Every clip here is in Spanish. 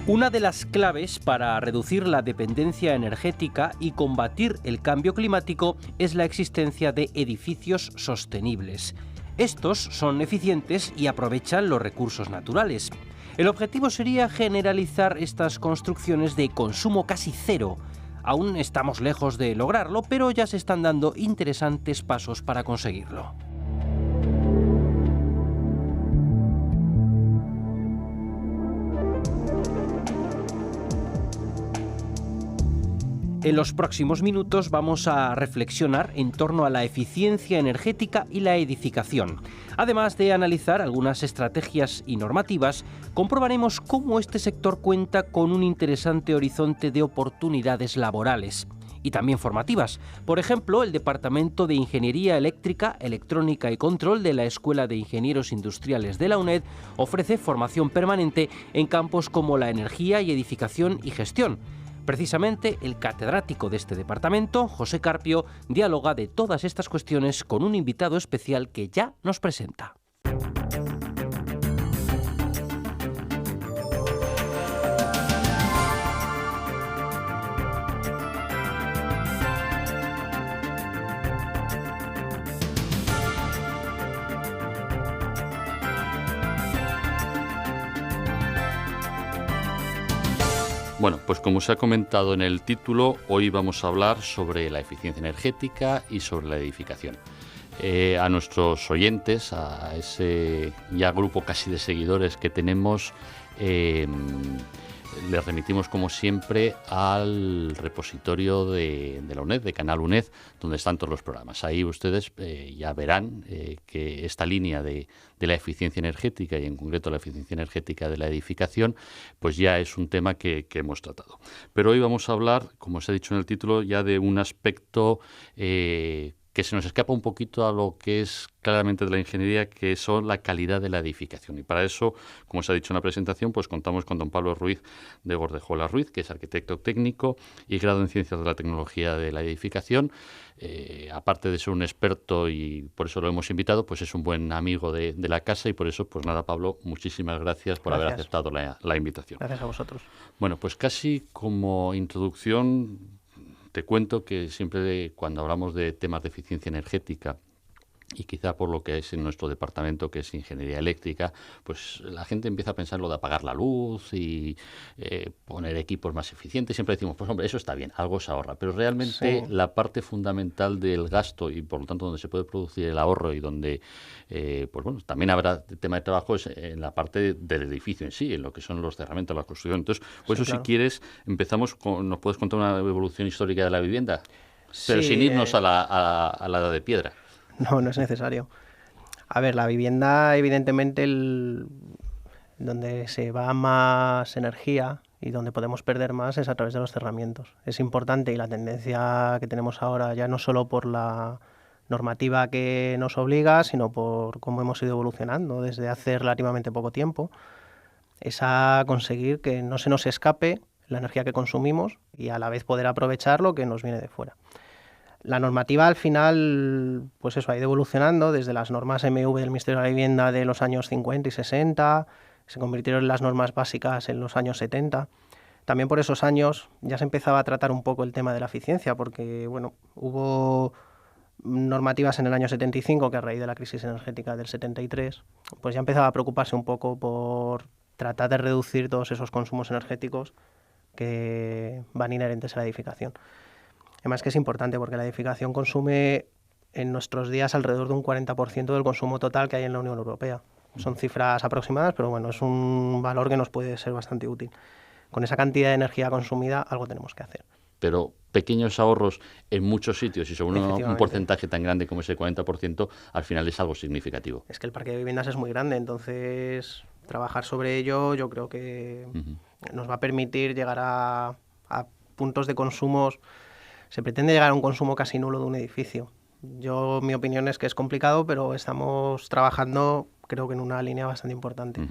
Una de las claves para reducir la dependencia energética y combatir el cambio climático es la existencia de edificios sostenibles. Estos son eficientes y aprovechan los recursos naturales. El objetivo sería generalizar estas construcciones de consumo casi cero. Aún estamos lejos de lograrlo, pero ya se están dando interesantes pasos para conseguirlo. En los próximos minutos vamos a reflexionar en torno a la eficiencia energética y la edificación. Además de analizar algunas estrategias y normativas, comprobaremos cómo este sector cuenta con un interesante horizonte de oportunidades laborales y también formativas. Por ejemplo, el Departamento de Ingeniería Eléctrica, Electrónica y Control de la Escuela de Ingenieros Industriales de la UNED ofrece formación permanente en campos como la energía y edificación y gestión. Precisamente, el catedrático de este departamento, José Carpio, dialoga de todas estas cuestiones con un invitado especial que ya nos presenta. Bueno, pues como se ha comentado en el título, hoy vamos a hablar sobre la eficiencia energética y sobre la edificación. A nuestros oyentes, a ese ya grupo casi de seguidores que tenemos, les remitimos como siempre al repositorio de la UNED, de Canal UNED, donde están todos los programas. Ahí ustedes ya verán que esta línea de la eficiencia energética y en concreto la eficiencia energética de la edificación, pues ya es un tema que hemos tratado. Pero hoy vamos a hablar, como se ha dicho en el título, ya de un aspecto que se nos escapa un poquito a lo que es claramente de la ingeniería, que son la calidad de la edificación. Y para eso, como se ha dicho en la presentación, pues contamos con don Pablo Ruiz de Gordejola Ruiz, que es arquitecto técnico y grado en Ciencias de la Tecnología de la Edificación. Aparte de ser un experto, y por eso lo hemos invitado, pues es un buen amigo de la casa, y por eso, pues nada, Pablo, muchísimas gracias por haber aceptado la invitación. Gracias a vosotros. Bueno, pues casi como introducción, te cuento que siempre cuando hablamos de temas de eficiencia energética, y quizá por lo que es en nuestro departamento, que es ingeniería eléctrica, pues la gente empieza a pensar lo de apagar la luz y poner equipos más eficientes. Siempre decimos, pues hombre, eso está bien, algo se ahorra. Pero realmente sí, la parte fundamental del gasto y por lo tanto donde se puede producir el ahorro y donde, pues bueno, también habrá tema de trabajo es en la parte del edificio en sí, en lo que son los cerramientos, la construcción. Entonces, por eso claro, si quieres, empezamos con, ¿nos puedes contar una evolución histórica de la vivienda? Pero sin irnos a la edad de piedra. No, no es necesario. A ver, la vivienda, evidentemente, donde se va más energía y donde podemos perder más es a través de los cerramientos. Es importante, y la tendencia que tenemos ahora, ya no solo por la normativa que nos obliga, sino por cómo hemos ido evolucionando desde hace relativamente poco tiempo, es a conseguir que no se nos escape la energía que consumimos y a la vez poder aprovechar lo que nos viene de fuera. La normativa al final, pues eso, ha ido evolucionando desde las normas MV del Ministerio de la Vivienda de los años 50 y 60, se convirtieron en las normas básicas en los años 70. También por esos años ya se empezaba a tratar un poco el tema de la eficiencia, porque bueno, hubo normativas en el año 75 que a raíz de la crisis energética del 73, pues ya empezaba a preocuparse un poco por tratar de reducir todos esos consumos energéticos que van inherentes a la edificación. Además que es importante porque la edificación consume en nuestros días alrededor de un 40% del consumo total que hay en la Unión Europea. Son cifras aproximadas, pero bueno, es un valor que nos puede ser bastante útil. Con esa cantidad de energía consumida, algo tenemos que hacer. Pero pequeños ahorros en muchos sitios y sobre un porcentaje tan grande como ese 40%, al final es algo significativo. Es que el parque de viviendas es muy grande, entonces trabajar sobre ello yo creo que nos va a permitir llegar a puntos de consumos. Se pretende llegar a un consumo casi nulo de un edificio. Mi opinión es que es complicado, pero estamos trabajando, creo que en una línea bastante importante.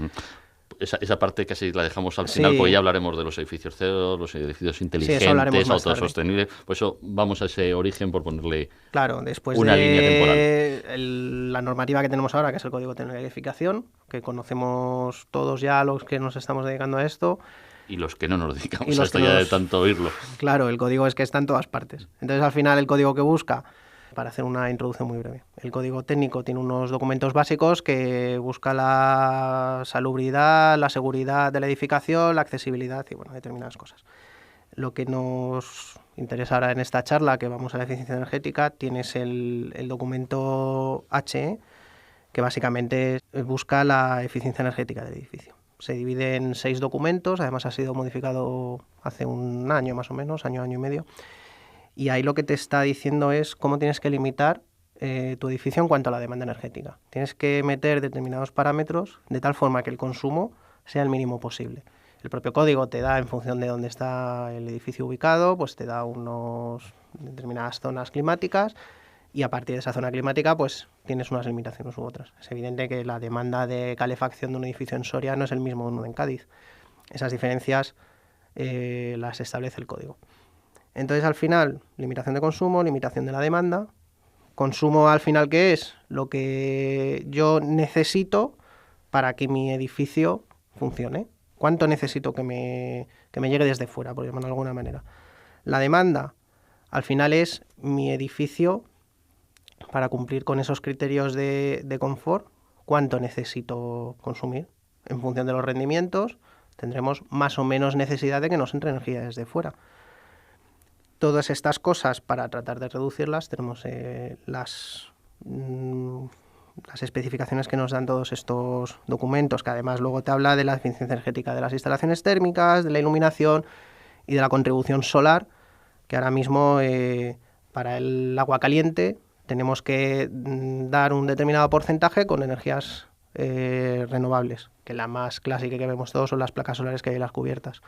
Esa parte casi la dejamos al final, porque ya hablaremos de los edificios cero, los edificios inteligentes, autosostenibles. Por eso vamos a ese origen por ponerle después una línea temporal. La normativa que tenemos ahora, que es el Código de Edificación, que conocemos todos ya los que nos estamos dedicando a esto, Y los que no nos dedicamos a esto ya de tanto oírlo. Claro, el código es que está en todas partes. Entonces, al final, el código que busca, para hacer una introducción muy breve, el código técnico tiene unos documentos básicos que busca la salubridad, la seguridad de la edificación, la accesibilidad y, bueno, determinadas cosas. Lo que nos interesa ahora en esta charla, que vamos a la eficiencia energética, tienes el documento HE, que básicamente busca la eficiencia energética del edificio. Se divide en 6 documentos, además ha sido modificado hace un año más o menos, año y medio, y ahí lo que te está diciendo es cómo tienes que limitar tu edificio en cuanto a la demanda energética. Tienes que meter determinados parámetros de tal forma que el consumo sea el mínimo posible. El propio código te da, en función de dónde está el edificio ubicado, pues te da determinadas zonas climáticas, y a partir de esa zona climática pues tienes unas limitaciones u otras. Es evidente que la demanda de calefacción de un edificio en Soria no es el mismo que uno en Cádiz. Esas diferencias las establece el código. Entonces, al final, limitación de consumo, limitación de la demanda. Consumo, al final, ¿qué es? Lo que yo necesito para que mi edificio funcione. ¿Cuánto necesito que me llegue desde fuera, por llamarlo de alguna manera? La demanda, al final, es mi edificio, para cumplir con esos criterios de confort, ¿cuánto necesito consumir? En función de los rendimientos, tendremos más o menos necesidad de que nos entre energía desde fuera. Todas estas cosas, para tratar de reducirlas, tenemos las especificaciones que nos dan todos estos documentos, que además luego te habla de la eficiencia energética de las instalaciones térmicas, de la iluminación y de la contribución solar, que ahora mismo para el agua caliente tenemos que dar un determinado porcentaje con energías renovables, que la más clásica que vemos todos son las placas solares que hay en las cubiertas.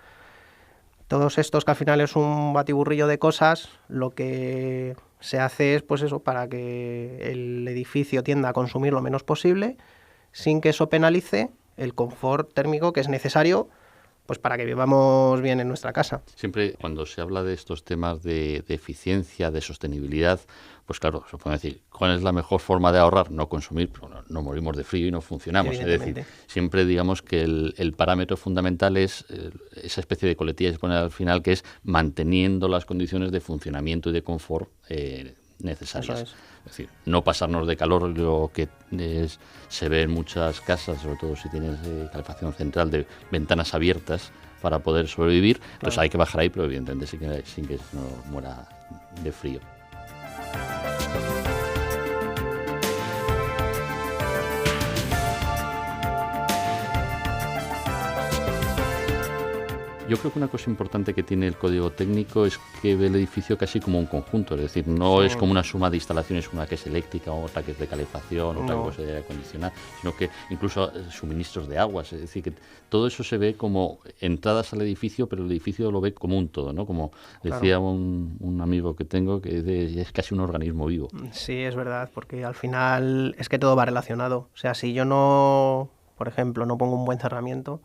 Todos estos, que al final es un batiburrillo de cosas, lo que se hace es, pues eso, para que el edificio tienda a consumir lo menos posible, sin que eso penalice el confort térmico que es necesario, pues para que vivamos bien en nuestra casa. Siempre cuando se habla de estos temas de eficiencia, de sostenibilidad, pues claro, se puede decir, ¿cuál es la mejor forma de ahorrar? No consumir, no morimos de frío y no funcionamos. Es decir, siempre digamos que el parámetro fundamental es esa especie de coletilla que se pone al final, que es manteniendo las condiciones de funcionamiento y de confort necesarias. Eso es. Es decir, no pasarnos de calor, lo que se ve en muchas casas, sobre todo si tienes calefacción central, de ventanas abiertas para poder sobrevivir. Claro. Entonces hay que bajar ahí, pero evidentemente sin que no muera de frío. Yo creo que una cosa importante que tiene el código técnico es que ve el edificio casi como un conjunto, es decir, no es como una suma de instalaciones, una que es eléctrica, otra que es de calefacción, otra que es de aire acondicionado, sino que incluso suministros de aguas, es decir, que todo eso se ve como entradas al edificio, pero el edificio lo ve como un todo, ¿no? Como decía un amigo que tengo, que es casi un organismo vivo. Sí, es verdad, porque al final es que todo va relacionado. O sea, si yo no, por ejemplo, no pongo un buen cerramiento,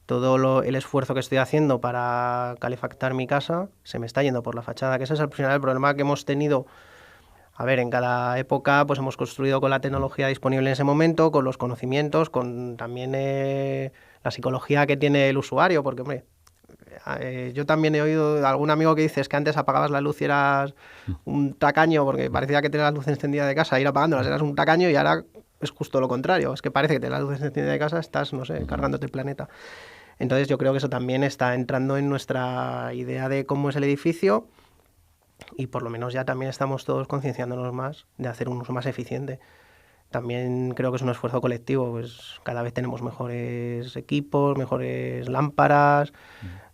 todo el esfuerzo que estoy haciendo para calefactar mi casa se me está yendo por la fachada, que ese es al final el problema que hemos tenido. A ver, en cada época pues hemos construido con la tecnología disponible en ese momento, con los conocimientos, con también la psicología que tiene el usuario, porque, hombre, yo también he oído de algún amigo que dice que antes apagabas la luz y eras un tacaño, porque parecía que tenías la luz encendida de casa, ir apagándolas eras un tacaño, y ahora es justo lo contrario, es que parece que tenías la luz encendida de casa, estás, no sé, cargándote el planeta. Entonces yo creo que eso también está entrando en nuestra idea de cómo es el edificio, y por lo menos ya también estamos todos concienciándonos más de hacer un uso más eficiente. También creo que es un esfuerzo colectivo, pues cada vez tenemos mejores equipos, mejores lámparas,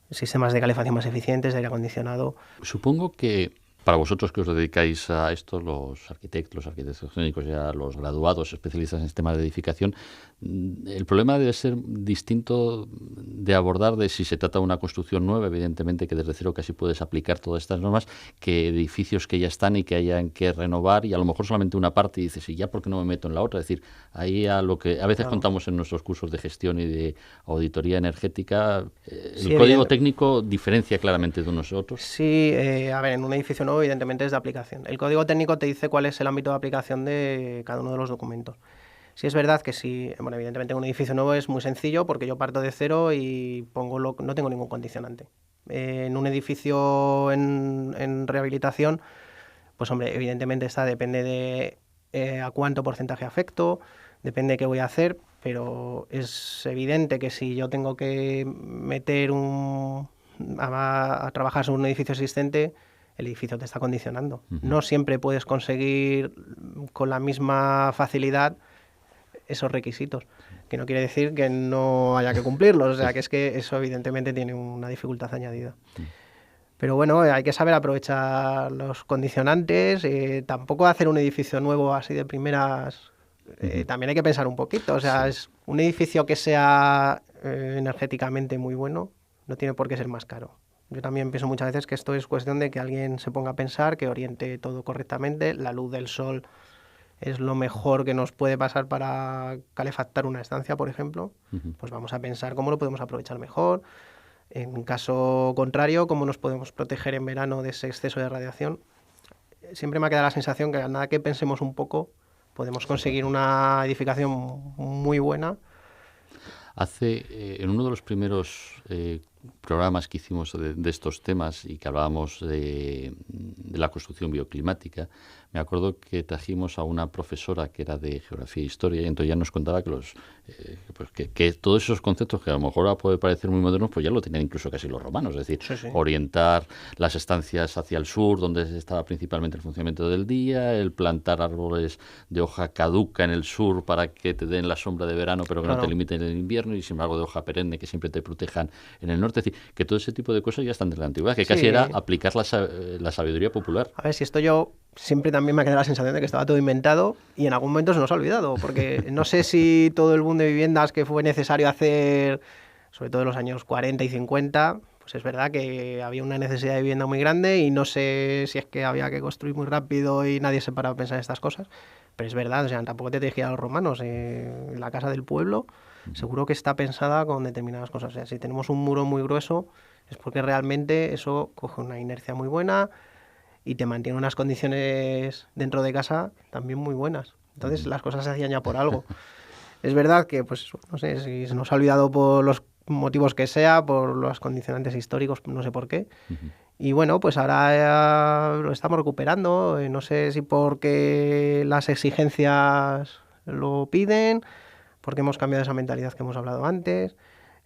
sistemas de calefacción más eficientes, de aire acondicionado. Supongo que para vosotros que os dedicáis a esto, los arquitectos técnicos, ya los graduados especialistas en sistemas de edificación, el problema debe ser distinto de abordar de si se trata de una construcción nueva, evidentemente que desde cero casi puedes aplicar todas estas normas, que edificios que ya están y que hayan que renovar, y a lo mejor solamente una parte, y dices, ¿y ya por qué no me meto en la otra? Es decir, ahí a lo que a veces contamos en nuestros cursos de gestión y de auditoría energética, el código técnico diferencia claramente de unos otros. Sí, a ver, en un edificio nuevo evidentemente es de aplicación. El código técnico te dice cuál es el ámbito de aplicación de cada uno de los documentos. Sí es verdad que bueno, evidentemente en un edificio nuevo es muy sencillo porque yo parto de cero y no tengo ningún condicionante. En un edificio en rehabilitación, pues hombre, evidentemente depende de a cuánto porcentaje afecto, depende de qué voy a hacer, pero es evidente que si yo tengo que meter a trabajar sobre un edificio existente, el edificio te está condicionando. No siempre puedes conseguir con la misma facilidad esos requisitos, que no quiere decir que no haya que cumplirlos, o sea, que es que eso evidentemente tiene una dificultad añadida. Pero bueno, hay que saber aprovechar los condicionantes, tampoco hacer un edificio nuevo así de primeras, también hay que pensar un poquito, o sea, es un edificio que sea energéticamente muy bueno, no tiene por qué ser más caro. Yo también pienso muchas veces que esto es cuestión de que alguien se ponga a pensar, que oriente todo correctamente, la luz del sol es lo mejor que nos puede pasar para calefactar una estancia, por ejemplo, pues vamos a pensar cómo lo podemos aprovechar mejor. En caso contrario, cómo nos podemos proteger en verano de ese exceso de radiación. Siempre me ha quedado la sensación que a nada que pensemos un poco, podemos conseguir una edificación muy buena. En uno de los primeros programas que hicimos de estos temas y que hablábamos de la construcción bioclimática, me acuerdo que trajimos a una profesora que era de Geografía e Historia y entonces ya nos contaba que que todos esos conceptos que a lo mejor ahora puede parecer muy modernos, pues ya lo tenían incluso casi los romanos, es decir, orientar las estancias hacia el sur, donde estaba principalmente el funcionamiento del día, el plantar árboles de hoja caduca en el sur para que te den la sombra de verano, pero que no te limiten en el invierno, y sin embargo de hoja perenne que siempre te protejan en el norte. Es decir, que todo ese tipo de cosas ya están desde la antigüedad, que casi era aplicar la sabiduría popular. A ver, si esto yo siempre también me ha quedado la sensación de que estaba todo inventado y en algún momento se nos ha olvidado, porque no sé si todo el boom de viviendas que fue necesario hacer, sobre todo en los años 40 y 50, pues es verdad que había una necesidad de vivienda muy grande y no sé si es que había que construir muy rápido y nadie se paraba a pensar en estas cosas, pero es verdad, o sea, tampoco te tienes que ir a los romanos, la casa del pueblo seguro que está pensada con determinadas cosas, o sea, si tenemos un muro muy grueso es porque realmente eso coge una inercia muy buena y te mantiene unas condiciones dentro de casa también muy buenas. Entonces las cosas se hacían ya por algo. Es verdad que, pues, no sé, si se nos ha olvidado por los motivos que sea, por los condicionantes históricos, no sé por qué. Y bueno, pues ahora lo estamos recuperando, no sé si porque las exigencias lo piden, porque hemos cambiado esa mentalidad que hemos hablado antes.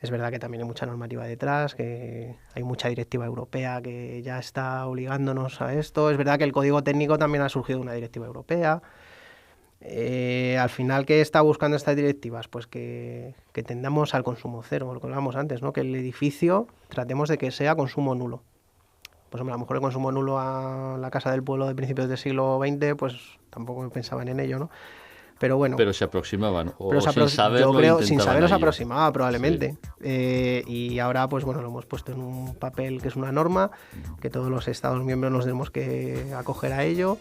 Es verdad que también hay mucha normativa detrás, que hay mucha directiva europea que ya está obligándonos a esto. Es verdad que el código técnico también ha surgido de una directiva europea. Al final, ¿qué está buscando estas directivas? Pues que tendamos al consumo cero, lo que hablábamos antes, ¿no? Que el edificio tratemos de que sea consumo nulo. Pues hombre, a lo mejor el consumo nulo a la casa del pueblo de principios del siglo XX, pues tampoco pensaban en ello, ¿no? Pero bueno. Pero se aproximaban, sin saberlo, yo creo, sin saberlo se aproximaba probablemente. Sí. Y ahora, pues bueno, lo hemos puesto en un papel que es una norma, que todos los Estados miembros nos tenemos que acoger a ello.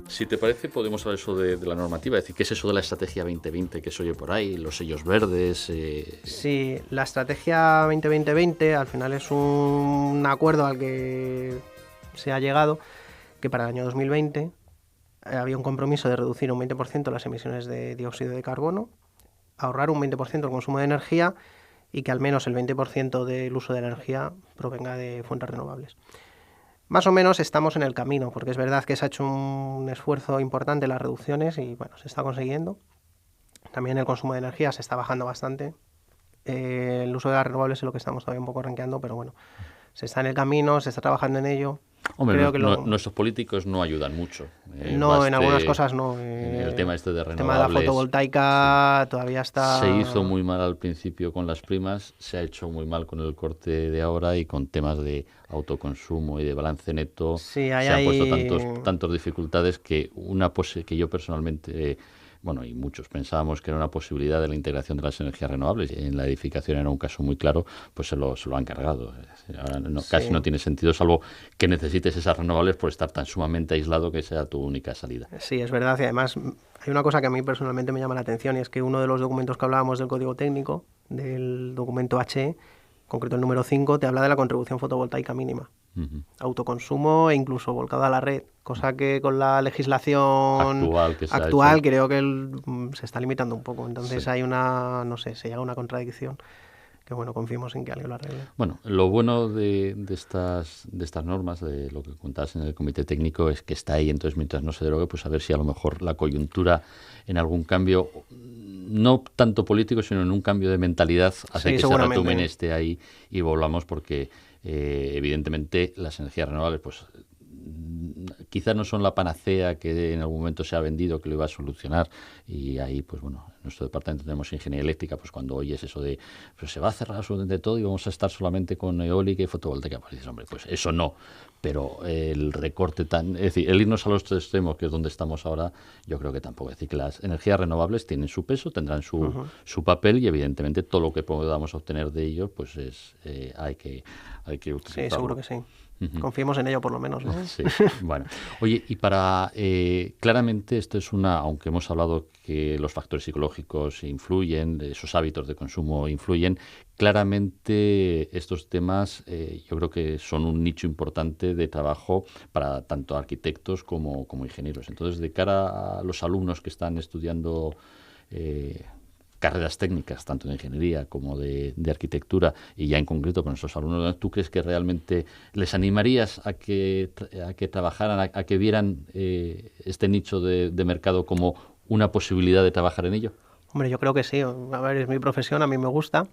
Si te parece, podemos hablar eso de la normativa, es decir, ¿qué es eso de la Estrategia 2020 que se oye por ahí, los sellos verdes? Sí, la Estrategia 2020 al final es un acuerdo al que se ha llegado, que para el año 2020 había un compromiso de reducir un 20% las emisiones de dióxido de carbono, ahorrar un 20% el consumo de energía y que al menos el 20% del uso de energía provenga de fuentes renovables. Más o menos estamos en el camino, porque es verdad que se ha hecho un esfuerzo importante en las reducciones y bueno, se está consiguiendo. También el consumo de energía se está bajando bastante. El uso de las renovables es lo que estamos todavía un poco renqueando, pero bueno, se está en el camino, se está trabajando en ello. Hombre, nuestros políticos no ayudan mucho. No, en algunas cosas no. El tema de renovables. El tema de la fotovoltaica todavía está... Se hizo muy mal al principio con las primas, se ha hecho muy mal con el corte de ahora y con temas de autoconsumo y de balance neto. Sí, se han puesto tantas dificultades que que yo personalmente... Bueno, y muchos pensábamos que era una posibilidad de la integración de las energías renovables. En la edificación era un caso muy claro, pues se lo han cargado. Ahora casi no tiene sentido, salvo que necesites esas renovables por estar tan sumamente aislado que sea tu única salida. Sí, es verdad. Y además hay una cosa que a mí personalmente me llama la atención y es que uno de los documentos que hablábamos del código técnico, del documento HE, en concreto el número 5, te habla de la contribución fotovoltaica mínima. Autoconsumo e incluso volcado a la red, cosa que con la legislación actual creo que se está limitando un poco. Entonces hay se llega a una contradicción. Que bueno, confiemos en que alguien lo arregle. Bueno, lo bueno de estas normas, de lo que contabas en el comité técnico, es que está ahí. Entonces, mientras no se derogue, pues a ver si a lo mejor la coyuntura en algún cambio, no tanto político, sino en un cambio de mentalidad, hace que se retomen esté ahí y volvamos, porque evidentemente las energías renovables, pues quizás no son la panacea que en algún momento se ha vendido que lo iba a solucionar, y ahí pues bueno, en nuestro departamento tenemos ingeniería eléctrica, pues cuando oyes eso de pues se va a cerrar absolutamente todo y vamos a estar solamente con eólica y fotovoltaica, pues dices, hombre, pues eso no, pero el recorte es decir, el irnos a los tres extremos, que es donde estamos ahora, yo creo que tampoco. Es decir, que las energías renovables tienen su peso, tendrán su papel, y evidentemente todo lo que podamos obtener de ellos, pues hay que utilizarlo. Sí, seguro que sí. Confiemos en ello por lo menos, ¿no? Sí, bueno. Oye, y para claramente esto es aunque hemos hablado que los factores psicológicos influyen, esos hábitos de consumo influyen, claramente estos temas yo creo que son un nicho importante de trabajo para tanto arquitectos como ingenieros. Entonces, de cara a los alumnos que están estudiando carreras técnicas, tanto de ingeniería como de arquitectura, y ya en concreto con esos alumnos, ¿tú crees que realmente les animarías a que trabajaran, a que vieran este nicho de mercado como una posibilidad de trabajar en ello? Hombre, yo creo que sí. A ver, es mi profesión, a mí me gusta.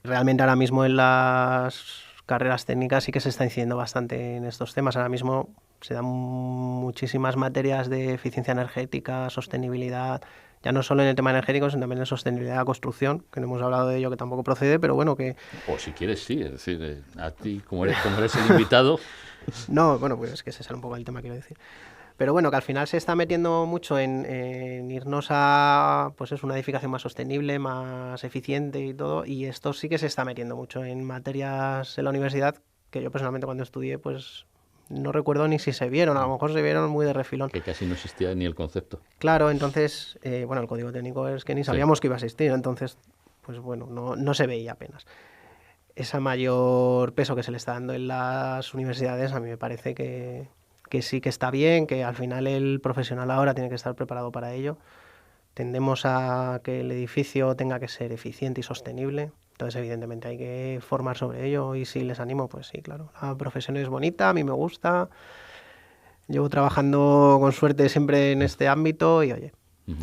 Realmente ahora mismo en las carreras técnicas sí que se está incidiendo bastante en estos temas. Ahora mismo se dan muchísimas materias de eficiencia energética, sostenibilidad, ya no solo en el tema energético, sino también en sostenibilidad de la construcción, que no hemos hablado de ello, que tampoco procede, pero bueno, que... O si quieres, sí, es decir, a ti, como eres el invitado... No, bueno, pues es que ese es un poco el tema, quiero decir. Pero bueno, que al final se está metiendo mucho en irnos a pues es una edificación más sostenible, más eficiente y todo, y esto sí que se está metiendo mucho en materias en la universidad, que yo personalmente cuando estudié, pues... no recuerdo ni si se vieron, a lo mejor se vieron muy de refilón. Que casi no existía ni el concepto. Claro, entonces, bueno, el código técnico es que ni sabíamos que iba a existir, entonces, pues bueno, no se veía apenas. Ese mayor peso que se le está dando en las universidades, a mí me parece que sí que está bien, que al final el profesional ahora tiene que estar preparado para ello. Tendemos a que el edificio tenga que ser eficiente y sostenible. Entonces, evidentemente, hay que formar sobre ello, y si les animo, pues sí, claro. La profesión es bonita, a mí me gusta. Llevo trabajando con suerte siempre en este ámbito y, oye,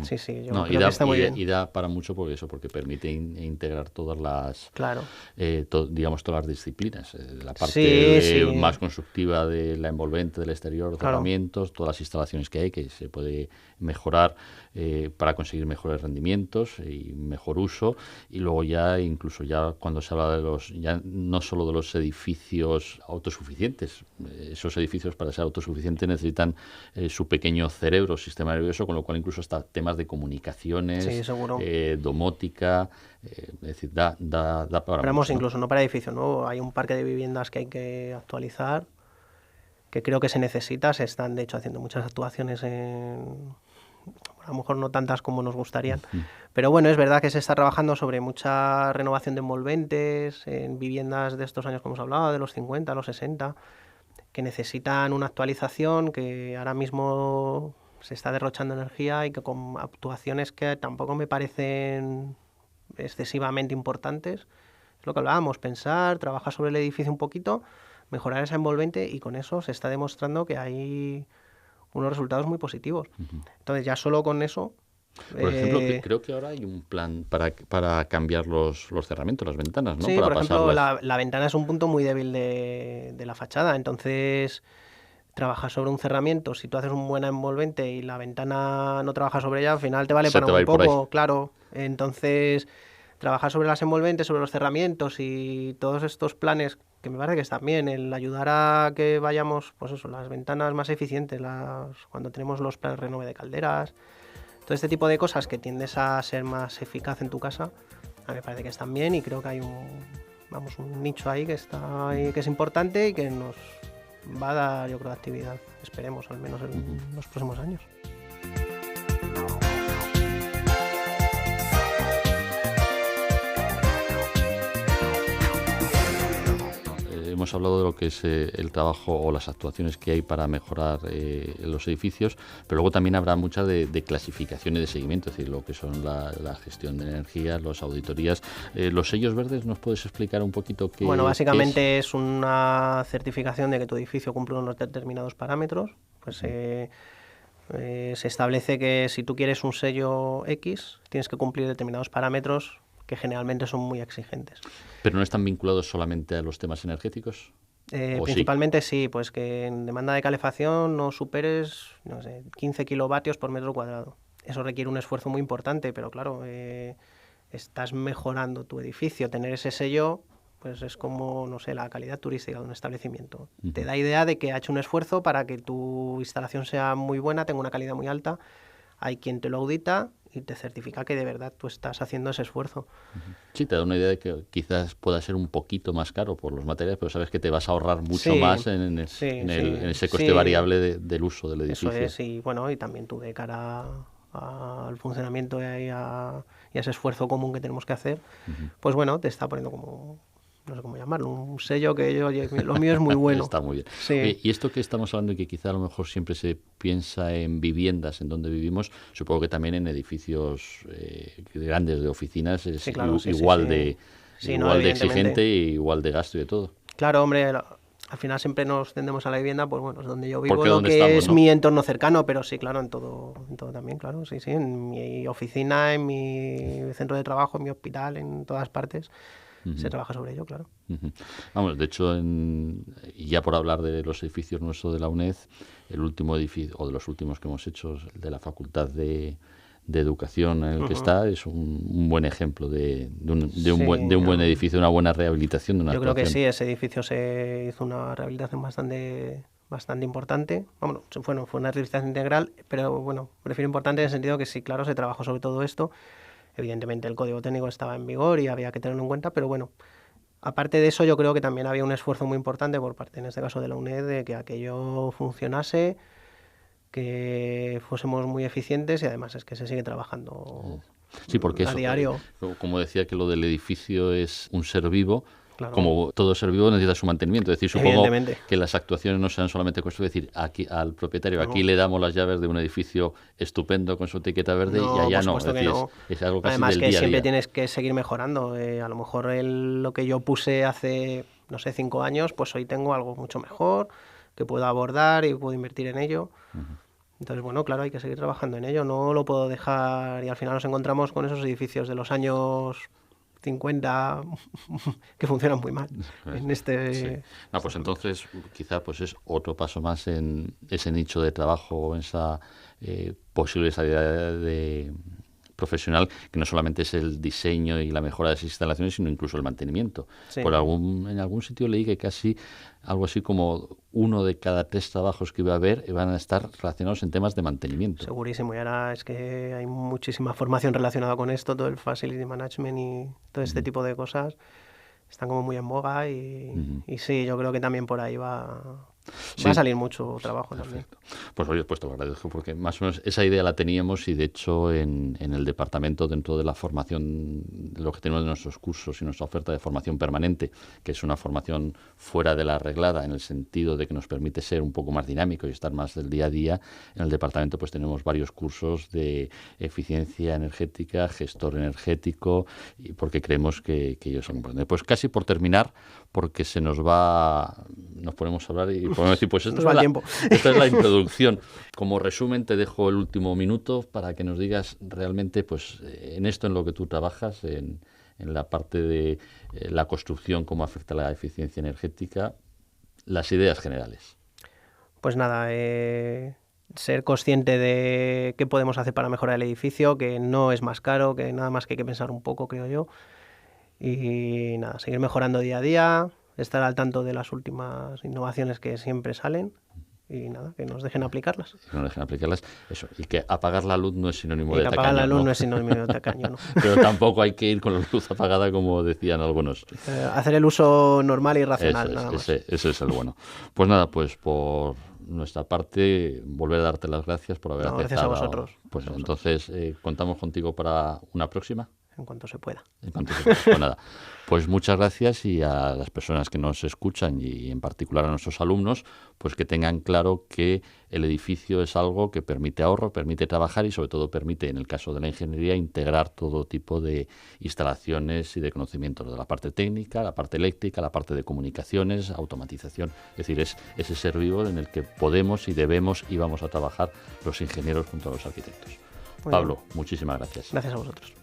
sí, yo creo que está muy bien. Y da para mucho por eso, porque permite integrar todas las, claro. Digamos, todas las disciplinas. La parte más constructiva de la envolvente del exterior, cerramientos, todas las instalaciones que hay, que se puede mejorar para conseguir mejores rendimientos y mejor uso. Y luego ya, incluso ya cuando se habla ya no solo de los edificios autosuficientes, esos edificios para ser autosuficientes necesitan su pequeño cerebro, sistema nervioso, con lo cual incluso hasta temas de comunicaciones, domótica, es decir, da para... Pero mucho, incluso no para edificio nuevo, hay un parque de viviendas que hay que actualizar, que creo que se necesita, se están de hecho haciendo muchas actuaciones a lo mejor no tantas como nos gustarían, pero bueno, es verdad que se está trabajando sobre mucha renovación de envolventes en viviendas de estos años que hemos hablado, de los 50, los 60, que necesitan una actualización, que ahora mismo se está derrochando energía y que con actuaciones que tampoco me parecen excesivamente importantes. Es lo que hablábamos, pensar, trabajar sobre el edificio un poquito, mejorar esa envolvente, y con eso se está demostrando que hay unos resultados muy positivos. Entonces ya solo con eso... Por ejemplo, creo que ahora hay un plan para cambiar los cerramientos, las ventanas, ¿no? Sí, para por ejemplo, la ventana es un punto muy débil de la fachada, entonces trabajar sobre un cerramiento, si tú haces un buen envolvente y la ventana no trabaja sobre ella, al final te vale para muy poco, claro. Entonces, trabajar sobre las envolventes, sobre los cerramientos y todos estos planes, que me parece que están bien, el ayudar a que vayamos, pues eso, las ventanas más eficientes, cuando tenemos los planes renove de calderas, todo este tipo de cosas que tiendes a ser más eficaz en tu casa, a mí me parece que están bien, y creo que hay un nicho ahí que es importante y que nos va a dar, yo creo, actividad, esperemos, al menos en los próximos años. hemos hablado de lo que es el trabajo o las actuaciones que hay para mejorar los edificios, pero luego también habrá mucha de clasificación y de seguimiento, es decir, lo que son la gestión de energía, las auditorías. Los sellos verdes, ¿nos puedes explicar un poquito qué? Bueno, básicamente es una certificación de que tu edificio cumple unos determinados parámetros. Pues se establece que si tú quieres un sello X, tienes que cumplir determinados parámetros que generalmente son muy exigentes. ¿Pero no están vinculados solamente a los temas energéticos? Principalmente sí, pues que en demanda de calefacción no superes, no sé, 15 kilovatios por metro cuadrado. Eso requiere un esfuerzo muy importante, pero claro, estás mejorando tu edificio. Tener ese sello, pues es como, no sé, la calidad turística de un establecimiento. Te da idea de que ha hecho un esfuerzo para que tu instalación sea muy buena, tenga una calidad muy alta. Hay quien te lo audita y te certifica que de verdad tú estás haciendo ese esfuerzo. Sí, te da una idea de que quizás pueda ser un poquito más caro por los materiales, pero sabes que te vas a ahorrar mucho más en ese coste variable del uso del edificio. Eso es, y bueno, y también tú de cara al funcionamiento y a ese esfuerzo común que tenemos que hacer, pues bueno, te está poniendo como, no sé cómo llamarlo, un sello que oye, lo mío es muy bueno. Está muy bien. Sí. Oye, y esto que estamos hablando y que quizá a lo mejor siempre se piensa en viviendas en donde vivimos, supongo que también en edificios grandes de oficinas es igual de exigente y igual de gasto y de todo. Claro, hombre, al final siempre nos tendemos a la vivienda, pues bueno, es donde yo vivo, lo que estamos, es ¿no? Mi entorno cercano, pero sí, claro, en todo también, claro, sí, en mi oficina, en mi centro de trabajo, en mi hospital, en todas partes. Se trabaja sobre ello, claro. Vamos, de hecho, ya por hablar de los edificios nuestros de la UNED, el último edificio, o de los últimos que hemos hecho, el de la Facultad de Educación en el que está, es un buen ejemplo de un buen edificio, de una buena rehabilitación, de una Yo creo que actuación. sí, ese edificio se hizo una rehabilitación bastante importante. Bueno, fue una rehabilitación integral, pero bueno, prefiero importante en el sentido que sí, claro, se trabajó sobre todo esto. Evidentemente el código técnico estaba en vigor y había que tenerlo en cuenta, pero bueno, aparte de eso yo creo que también había un esfuerzo muy importante por parte, en este caso de la UNED, de que aquello funcionase, que fuésemos muy eficientes y además es que se sigue trabajando porque a diario. Como decía que lo del edificio es un ser vivo, Claro. Como todo ser vivo necesita su mantenimiento. Es decir, supongo que las actuaciones no sean solamente cuestión de decir aquí al propietario, aquí le damos las llaves de un edificio estupendo con su etiqueta verde y allá no. Es decir, es algo casi además del que día a siempre día. tienes que seguir mejorando. A lo mejor lo que yo puse hace, no sé, 5 años, pues hoy tengo algo mucho mejor que puedo abordar y puedo invertir en ello. Entonces, bueno, claro, hay que seguir trabajando en ello. No lo puedo dejar y al final nos encontramos con esos edificios de los años 50 que funcionan muy mal en este... Sí. No, pues entonces quizá pues es otro paso más en ese nicho de trabajo, en esa posible salida de profesional, que no solamente es el diseño y la mejora de esas instalaciones, sino incluso el mantenimiento. Sí. En algún sitio leí que casi algo así como 1 de cada 3 trabajos que iba a haber van a estar relacionados en temas de mantenimiento. Segurísimo, y ahora es que hay muchísima formación relacionada con esto, todo el facility management y todo este tipo de cosas están como muy en boga y sí, yo creo que también por ahí va a salir mucho trabajo. Perfecto. También. Pues oye, pues te lo agradezco porque más o menos esa idea la teníamos y de hecho en el departamento, dentro de la formación, lo que tenemos de nuestros cursos y nuestra oferta de formación permanente, que es una formación fuera de la arreglada en el sentido de que nos permite ser un poco más dinámico y estar más del día a día, en el departamento pues tenemos varios cursos de eficiencia energética, gestor energético, y porque creemos que ellos son importantes. Pues casi por terminar, porque nos ponemos a hablar y podemos decir, pues esta es la introducción. Como resumen, te dejo el último minuto para que nos digas realmente, pues en lo que tú trabajas, en la parte de la construcción, cómo afecta la eficiencia energética, las ideas generales. Pues nada, ser consciente de qué podemos hacer para mejorar el edificio, que no es más caro, que nada más que hay que pensar un poco, creo yo. Y nada, seguir mejorando día a día, estar al tanto de las últimas innovaciones que siempre salen y nada, que nos dejen aplicarlas. Que nos dejen aplicarlas, eso. Y que apagar la luz no es sinónimo de tacaño. Apagar la luz no es sinónimo de tacaño, ¿no? Pero tampoco hay que ir con la luz apagada, como decían algunos. Hacer el uso normal y racional, nada más. Ese es el bueno. Pues nada, pues por nuestra parte, volver a darte las gracias por haber aceptado. Gracias a vosotros. Pues entonces, ¿contamos contigo para una próxima? en cuanto se pueda. En cuanto se pueda. Pues nada, pues muchas gracias, y a las personas que nos escuchan y en particular a nuestros alumnos, pues que tengan claro que el edificio es algo que permite ahorro, permite trabajar y sobre todo permite, en el caso de la ingeniería, integrar todo tipo de instalaciones y de conocimientos de la parte técnica, la parte eléctrica, la parte de comunicaciones, automatización. Es decir, es ese ser vivo en el que podemos y debemos y vamos a trabajar los ingenieros junto a los arquitectos. Pablo, muchísimas gracias. Gracias a vosotros.